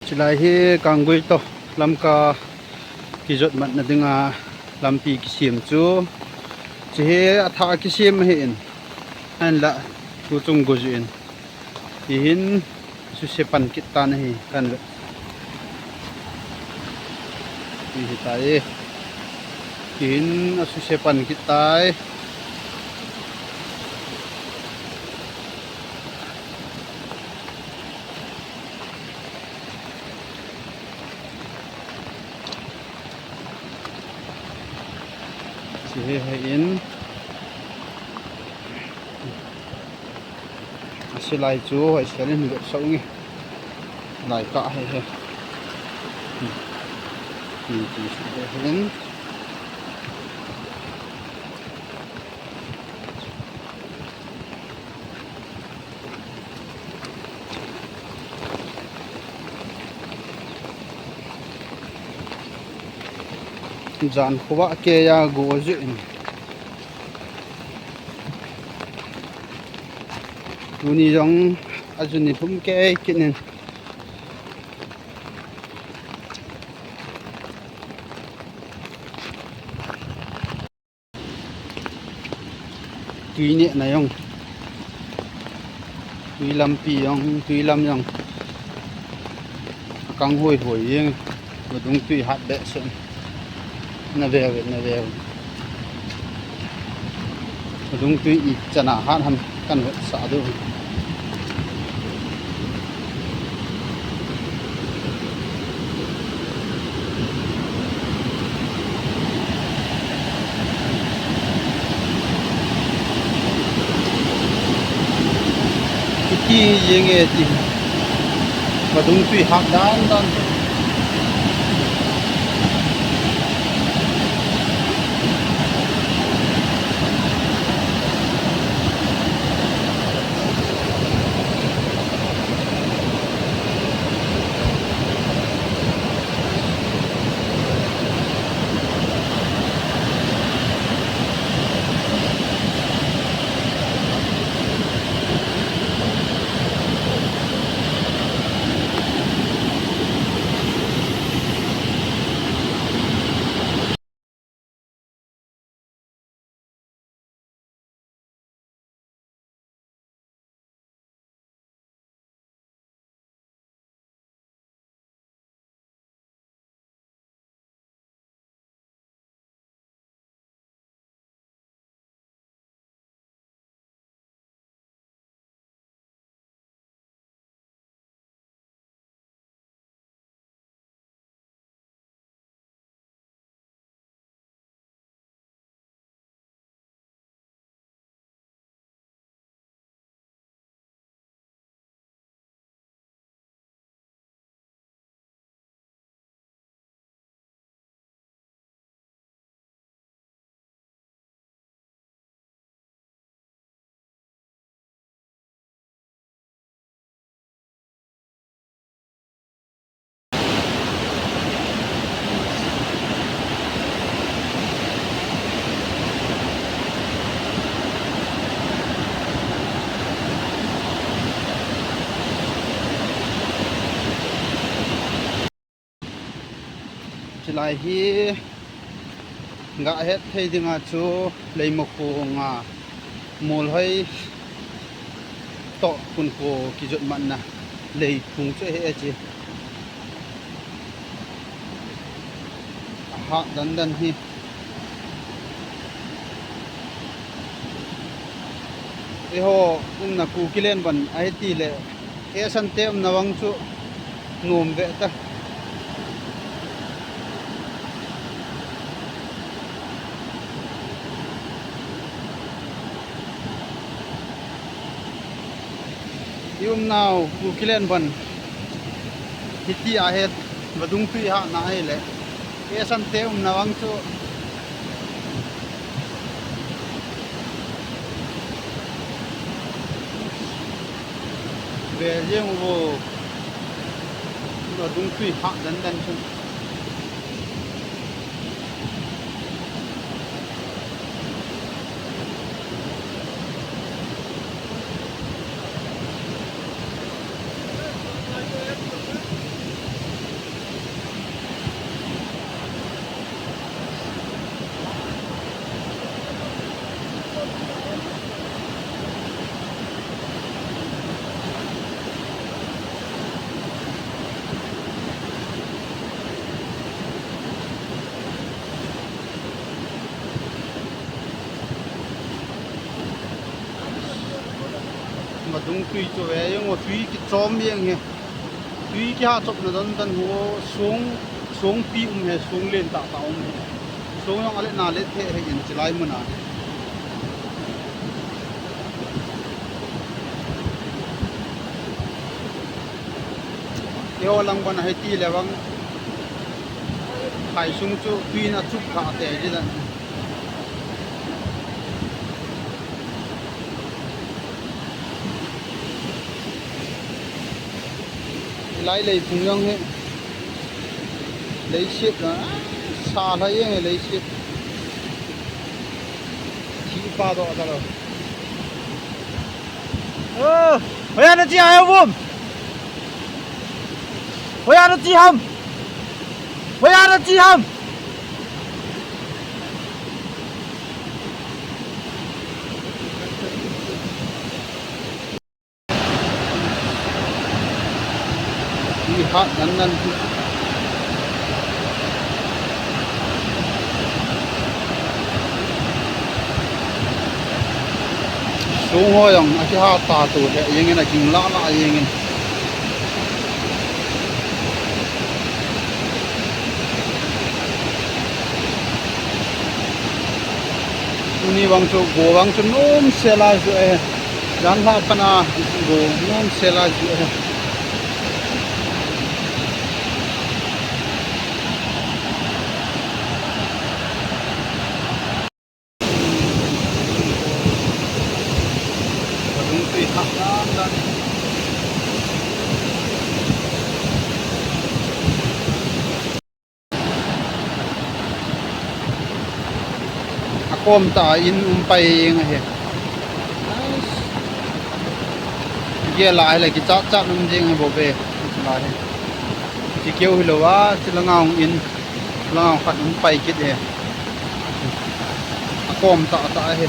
chỉ là hi càng quay to làm cả cái giọt mặt là đừng làm pi cái xiêm chú chỉ hi thà cái xiêm hiện anh là tu chung go chuyện thì hin su se pan kita này kan thì tại hin su se pan kita chỉ hin sẽ lại chú phải sẽ lên được sâu nghe lại cả hay hay thì sẽ lên dàn khu vực kia ya gỗ chuyện Tuni dong azuni thum ke kinin tui ne na yong tui lam pi yong tui lam yong kang hoi hoi yeng dung tui hat be sen na ve dung tui I chana hat ham kan sa do ki yenge ti ma dung tui hat dan chỉ lại hi ngã hết thấy đi ngã chú lấy một khu ngã mùi hơi to kun ko ki jot man na lấy phung cho hết chứ ha dan hi eho na ku kilen ban ai ti le e san tem na wang chu ngom ve ta nào ku kilen ban hiti a het badung tui ha na ai le e san te na wang chu về riêng vô badung tui ha dan chu dung tui cho ve yung o tui ki chom yang he tui ki ha chop na don dan ho song pi he song len ta ta he song yong ale na le the he in chilai mu na yo lang ban hai ti le wang khai sung chu tui na chup kha te ji dan lại lấy phùng nhông hết lấy ship đó xa thấy nghe lấy ship chỉ ba độ ra rồi hồi ăn nó chi hay không hồi ăn nó chi không hồi ăn nó chi không đi hát năn xuống hoa dòng cái ha tà tụ hệ như thế này chừng lạ lạ như thế ini bang chu go bang chu nom sela ju e jan ha pana go nom sela ju e Kom ta in pai ng he ye lai la ki cha cha num jing bo be la he ti keu hi lo wa ti la ngaung in la ngaung khat pai kit he kom ta ta he